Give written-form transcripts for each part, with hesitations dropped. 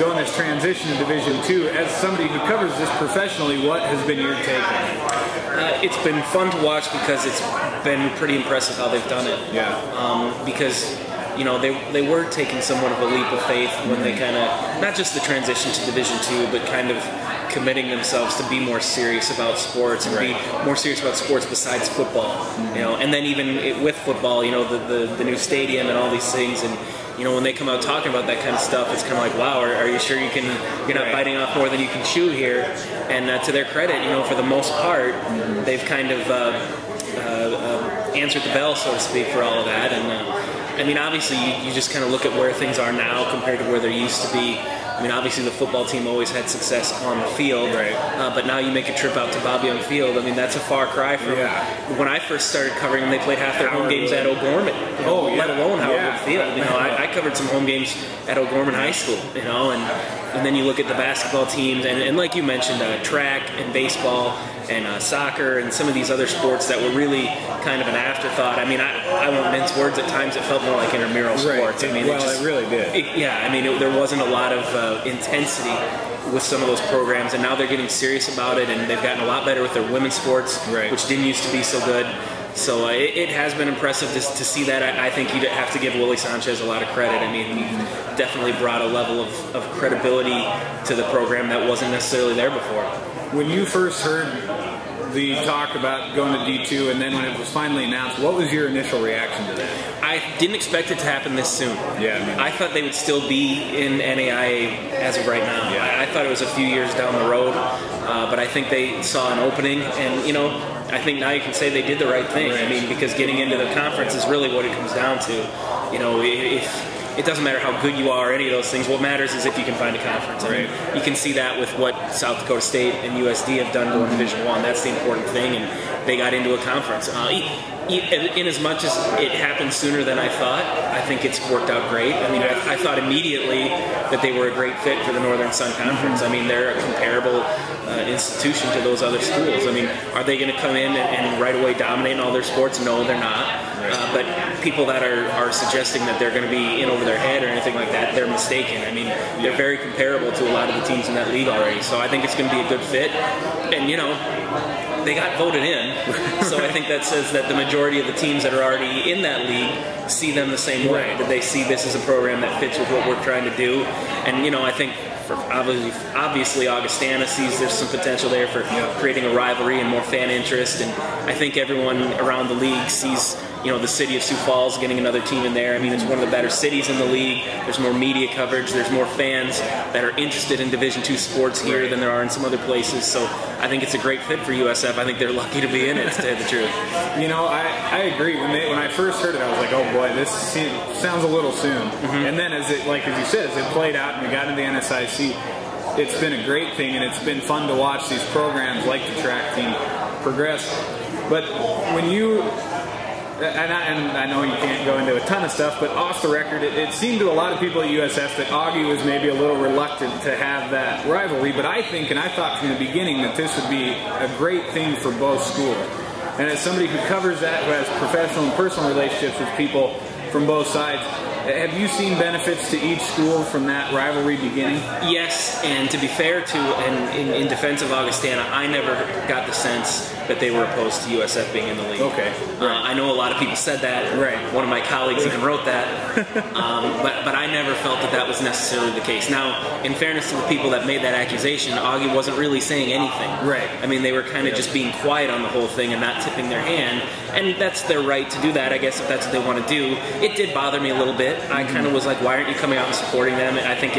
going this transition to Division II, as somebody who covers this professionally, what has been your take on it? It's been fun to watch because it's been pretty impressive how they've done it. Yeah. Because you know, they were taking somewhat of a leap of faith when they kind of, not just the transition to Division II, but kind of committing themselves to be more serious about sports and be more serious about sports besides football. You know, and then even with football, you know, the new stadium and all these things, and you know, when they come out talking about that kind of stuff, it's kind of like, wow, are you sure you're not biting off more than you can chew here? And to their credit, you know, for the most part, they've kind of answered the bell, so to speak, for all of that. And I mean, obviously, you just kind of look at where things are now compared to where there used to be. I mean, obviously, the football team always had success on the field, but now you make a trip out to Bob Young Field. I mean, that's a far cry from when I first started covering them. They played half their home games at O'Gorman, let alone Howard Field. You know, I covered some home games at O'Gorman High School. You know, and then you look at the basketball teams, and like you mentioned, track and baseball and soccer and some of these other sports that were really kind of an afterthought. I mean, I won't mince words. At times, it felt more like intramural sports. I mean, it really did. I mean, there wasn't a lot of intensity with some of those programs, and now they're getting serious about it, and they've gotten a lot better with their women's sports, which didn't used to be so good. So it has been impressive to see that. I think you'd have to give Willie Sanchez a lot of credit. I mean, he definitely brought a level of credibility to the program that wasn't necessarily there before. When you first heard the talk about going to D2, and then when it was finally announced, what was your initial reaction to that? I didn't expect it to happen this soon. I thought they would still be in NAIA as of right now. I thought it was a few years down the road, but I think they saw an opening, and you know, I think now you can say they did the right thing. I mean, because getting into the conference is really what it comes down to. You know, if it doesn't matter how good you are or any of those things. What matters is if you can find a conference. I mean, you can see that with what South Dakota State and USD have done going to Division I. That's the important thing, and they got into a conference. In as much as it happened sooner than I thought, I think it's worked out great. I mean, I thought immediately that they were a great fit for the Northern Sun Conference. I mean, they're a comparable institution to those other schools. I mean, are they going to come in and right away dominate in all their sports? No, they're not. But people that are suggesting that they're going to be in over their head or anything like that, they're mistaken. I mean, they're very comparable to a lot of the teams in that league already. So I think it's going to be a good fit. And, you know, they got voted in, so I think that says that the majority of the teams that are already in that league see them the same way. That they see this as a program that fits with what we're trying to do. And, you know, I think for obviously Augustana sees there's some potential there for creating a rivalry and more fan interest. And I think everyone around the league sees, you know, the city of Sioux Falls getting another team in there. I mean, it's one of the better cities in the league. There's more media coverage. There's more fans that are interested in Division II sports here than there are in some other places. So I think it's a great fit for USF. I think they're lucky to be in it, to tell you the truth. You know, I agree. When I first heard it, I was like, oh boy, this sounds a little soon. And then as you said, as it played out and we got into the NSIC, it's been a great thing, and it's been fun to watch these programs like the track team progress. But when you... And I know you can't go into a ton of stuff, but off the record, it seemed to a lot of people at USF that Augie was maybe a little reluctant to have that rivalry. But I think, and I thought from the beginning, that this would be a great thing for both schools. And as somebody who covers that, who has professional and personal relationships with people from both sides, have you seen benefits to each school from that rivalry beginning? Yes, and to be fair to, and in defense of Augustana, I never got the sense that they were opposed to USF being in the league. Okay. I know a lot of people said that. One of my colleagues even wrote that. But I never felt that that was necessarily the case. Now, in fairness to the people that made that accusation, Augie wasn't really saying anything. I mean, they were kind of just being quiet on the whole thing and not tipping their hand. And that's their right to do that, I guess, if that's what they want to do. It did bother me a little bit. I kind of was like, why aren't you coming out and supporting them? And I think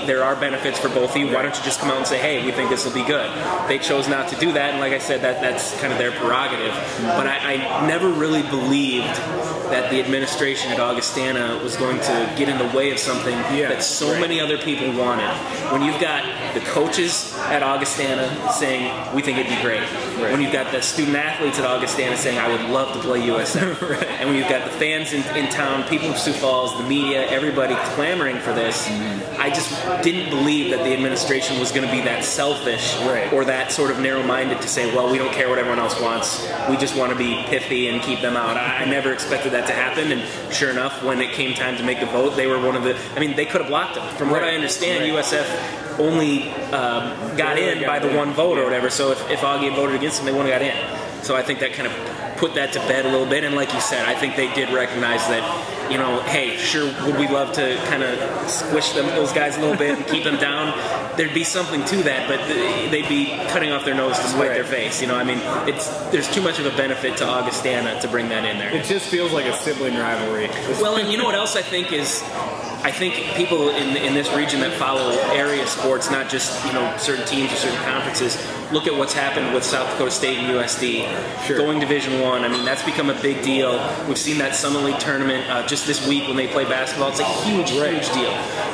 there are benefits for both of you. Why don't you just come out and say, hey, we think this will be good? They chose not to do that, and like I said, that's kind of their prerogative. But I never really believed that the administration at Augustana was going to get in the way of something that so many other people wanted. When you've got the coaches at Augustana saying, we think it'd be great. When you've got the student athletes at Augustana saying, I would love to play USF. And when you've got the fans in town, people of Sioux Falls calls, the media, everybody clamoring for this. I just didn't believe that the administration was going to be that selfish or that sort of narrow-minded to say, well, we don't care what everyone else wants. We just want to be pithy and keep them out. I never expected that to happen, and sure enough, when it came time to make the vote, they were one of the, I mean, they could have blocked them. From what I understand, USF only got in by the one vote or whatever, so if Augie voted against them, they wouldn't have got in. So I think that kind of put that to bed a little bit, and like you said, I think they did recognize that, you know, hey, sure, would we love to kind of squish those guys a little bit and keep them down? There'd be something to that, but they'd be cutting off their nose to spite their face. You know, I mean, there's too much of a benefit to Augustana to bring that in there. It just feels like a sibling rivalry. Well, and you know what else I think is, I think people in this region that follow area sports, not just, you know, certain teams or certain conferences, look at what's happened with South Dakota State and USD going Division I. I mean, that's become a big deal. We've seen that Summer League tournament just this week when they play basketball. It's a huge, huge deal.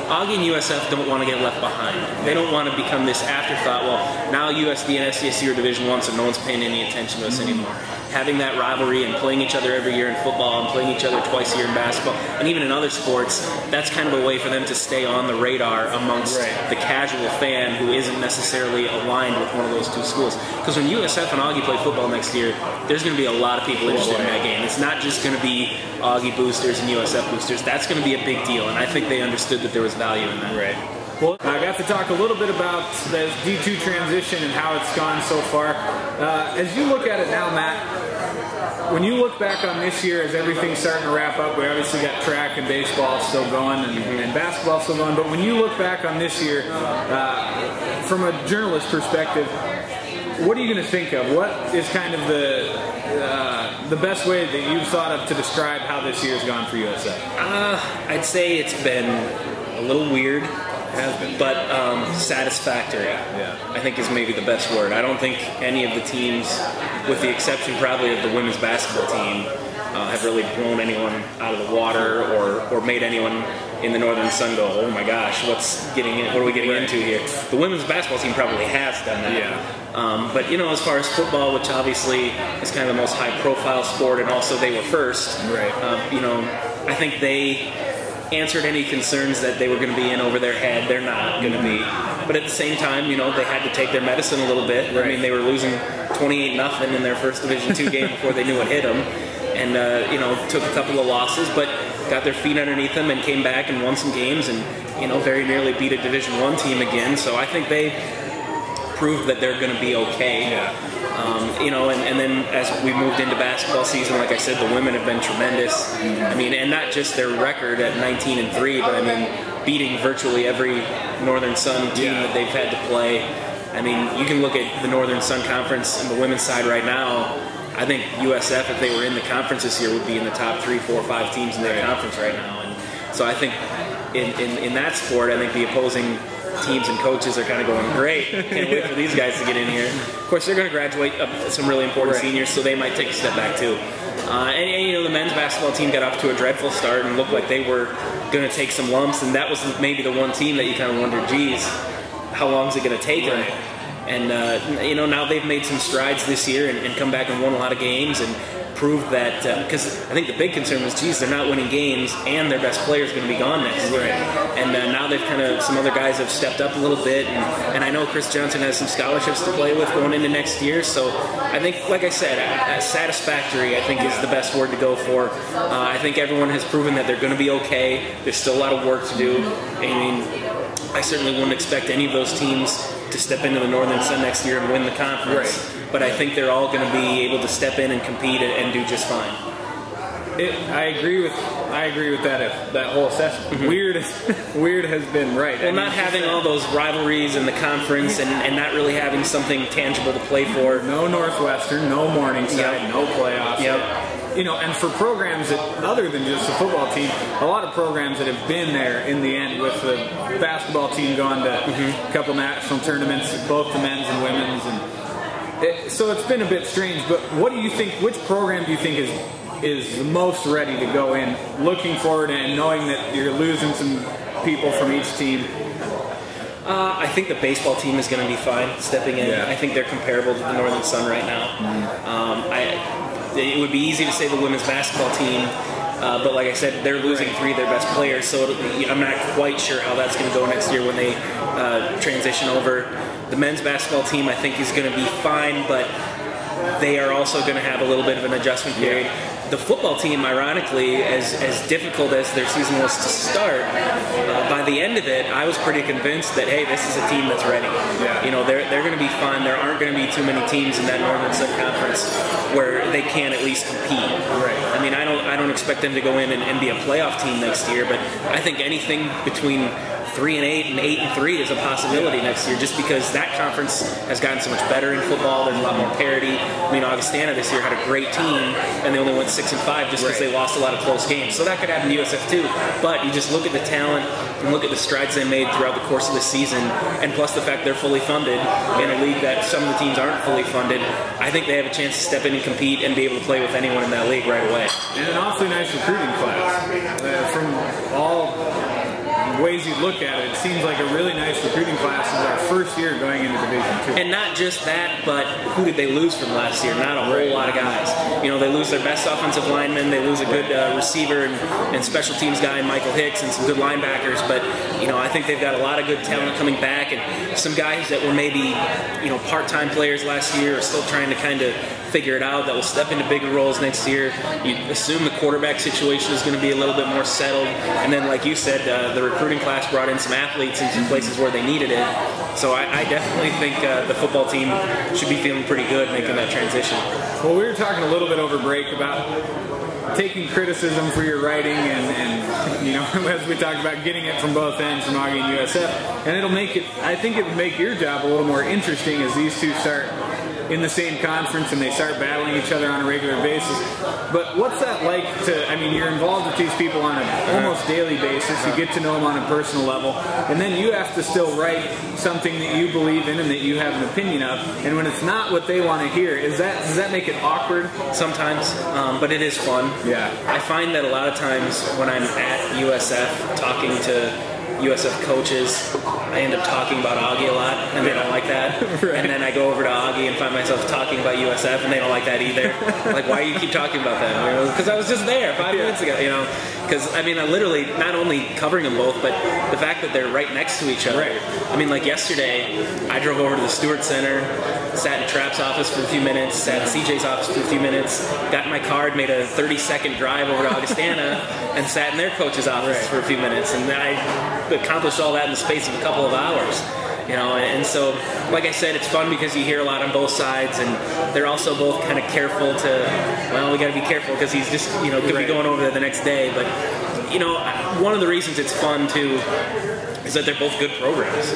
Augie and USF don't want to get left behind. They don't want to become this afterthought. Well, now USD and SDSU are Division I, so no one's paying any attention to us anymore. Having that rivalry and playing each other every year in football and playing each other twice a year in basketball and even in other sports, that's kind of a way for them to stay on the radar amongst the casual fan who isn't necessarily aligned with one of those two schools. Because when USF and Augie play football next year, there's going to be a lot of people interested in that game. It's not just going to be Augie boosters and USF boosters. That's going to be a big deal, and I think they understood that there was value in that. Well, I got to talk a little bit about the D2 transition and how it's gone so far. As you look at it now, Matt, when you look back on this year as everything's starting to wrap up, we obviously got track and baseball still going and basketball still going, but when you look back on this year, from a journalist perspective, what are you going to think of? What is kind of the best way that you've thought of to describe how this year's gone for USF? I'd say it's been a little weird. Has been. But satisfactory, I think, is maybe the best word. I don't think any of the teams, with the exception probably of the women's basketball team, have really blown anyone out of the water or made anyone in the Northern Sun go, oh my gosh, what are we getting into here? The women's basketball team probably has done that. But, you know, as far as football, which obviously is kind of the most high-profile sport, and also they were first, you know, I think they answered any concerns that they were going to be in over their head. They're not going to be. But at the same time, you know, they had to take their medicine a little bit. I mean, they were losing 28-0 in their first Division II game before they knew it hit them. And, you know, took a couple of losses, but got their feet underneath them and came back and won some games and, you know, very nearly beat a Division I team again. So I think they proved that they're going to be okay. You know, and then as we moved into basketball season, like I said, the women have been tremendous. I mean, and not just their record at 19-3, but I mean, beating virtually every Northern Sun team that they've had to play. I mean, you can look at the Northern Sun Conference on the women's side right now. I think USF, if they were in the conference this year, would be in the top 3, 4, 5 teams in their conference right now. And so I think in that sport, I think the opposing teams and coaches are kind of going, great, can't wait for these guys to get in here. Of course, they're going to graduate some really important seniors, so they might take a step back too. And you know, the men's basketball team got off to a dreadful start and looked like they were going to take some lumps, and that was maybe the one team that you kind of wondered, geez, how long is it going to take them? And you know, now they've made some strides this year and come back and won a lot of games and proved that, because I think the big concern was, geez, they're not winning games and their best player is going to be gone next year. And now they've kind of, some other guys have stepped up a little bit, and I know Chris Johnson has some scholarships to play with going into next year. So I think, like I said, satisfactory, I think, is the best word to go for. I think everyone has proven that they're going to be okay. There's still a lot of work to do. I mean, I certainly wouldn't expect any of those teams to step into the Northern Sun next year and win the conference. But I think they're all going to be able to step in and compete and do just fine. I agree with that whole assessment. Weird has been right. Well, not having all those rivalries in the conference and not really having something tangible to play for. No Northwestern, no Morningside, no playoffs. You know, and for programs that, other than just the football team, a lot of programs that have been there in the end, with the basketball team going to a couple national tournaments, both the men's and women's, and so it's been a bit strange. But what do you think? Which program do you think is the most ready to go in, looking forward and knowing that you're losing some people from each team? I think the baseball team is going to be fine stepping in. I think they're comparable to the Northern Sun right now. It would be easy to say the women's basketball team, But like I said, they're losing 3 of their best players, so I'm not quite sure how that's going to go next year when they transition over. The men's basketball team, I think, is going to be fine, but they are also going to have a little bit of an adjustment period. The football team, ironically, as difficult as their season was to start, by the end of it, I was pretty convinced that, hey, this is a team that's ready. Yeah. You know, they're going to be fun. There aren't going to be too many teams in that Northern Subconference where they can at least compete. Right. I mean, I don't expect them to go in and be a playoff team next year, but I think anything between 3-8 and 8-3 is a possibility next year, just because that conference has gotten so much better in football. There's a lot more parity. I mean, Augustana this year had a great team, and they only went 6-5 just because they lost a lot of close games. So that could happen to USF too. But you just look at the talent and look at the strides they made throughout the course of the season, and plus the fact they're fully funded in a league that some of the teams aren't fully funded. I think they have a chance to step in and compete and be able to play with anyone in that league right away. And an awfully nice recruiting class. From all ways you look at it, it seems like a really nice recruiting class is our first year going into Division II. And not just that, but who did they lose from last year? Not a whole lot of guys. You know, they lose their best offensive lineman, they lose a good receiver and special teams guy, Michael Hicks, and some good linebackers, but, you know, I think they've got a lot of good talent coming back, and some guys that were maybe, you know, part-time players last year are still trying to kind of figure it out, that will step into bigger roles next year. You assume the quarterback situation is going to be a little bit more settled, and then, like you said, the recruiting class brought in some athletes in some places where they needed it. So I definitely think the football team should be feeling pretty good making that transition. Well, we were talking a little bit over break about taking criticism for your writing and you know, as we talked about, getting it from both ends, from Augie and USF, and it'll make it, I think it would make your job a little more interesting as these two start in the same conference and they start battling each other on a regular basis. But what's that like to, I mean, you're involved with these people on an almost daily basis, you get to know them on a personal level, and then you have to still write something that you believe in and that you have an opinion of, and when it's not what they want to hear, does that make it awkward? Sometimes, but it is fun. Yeah. I find that a lot of times when I'm at USF talking to USF coaches, I end up talking about Augie a lot, and they don't like that. Right. And then I go over to Augie and find myself talking about USF, and they don't like that either. Like, why do you keep talking about them? Because I was just there 5 minutes ago, you know. Because, I mean, I literally, not only covering them both, but the fact that they're right next to each other. Right. I mean, like yesterday, I drove over to the Stewart Center, sat in Trapp's office for a few minutes, sat in CJ's office for a few minutes, got in my car, made a 30-second drive over to Augustana, and sat in their coach's office for a few minutes. And I accomplished all that in the space of a couple of hours. You know, and so, like I said, it's fun because you hear a lot on both sides, and they're also both kind of careful to, well, we got to be careful because he's just, you know, could be going over there the next day. But, you know, one of the reasons it's fun, too, is that they're both good programs.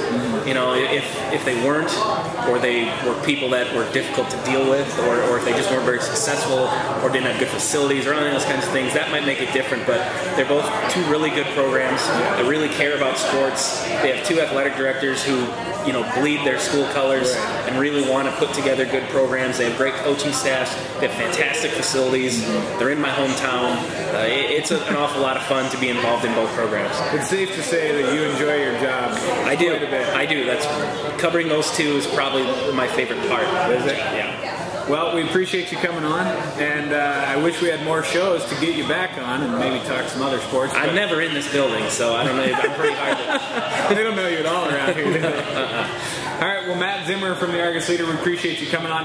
You know, if they weren't, or they were people that were difficult to deal with, or if they just weren't very successful, or didn't have good facilities, or any of those kinds of things, that might make it different. But they're both two really good programs that really care about sports. They have two athletic directors who, you know, bleed their school colors and really want to put together good programs. They have great coaching staffs. They have fantastic facilities. They're in my hometown. It's an awful lot of fun to be involved in both programs. It's safe to say that you enjoy your job. I do. I do. That's covering those two is probably my favorite part. Is it? Yeah. Well, we appreciate you coming on, and I wish we had more shows to get you back on and maybe talk some other sports. I'm never in this building, so I don't know. I'm pretty hard to... They don't know you at all around here, do they? All right, well, Matt Zimmer from the Argus Leader, we appreciate you coming on.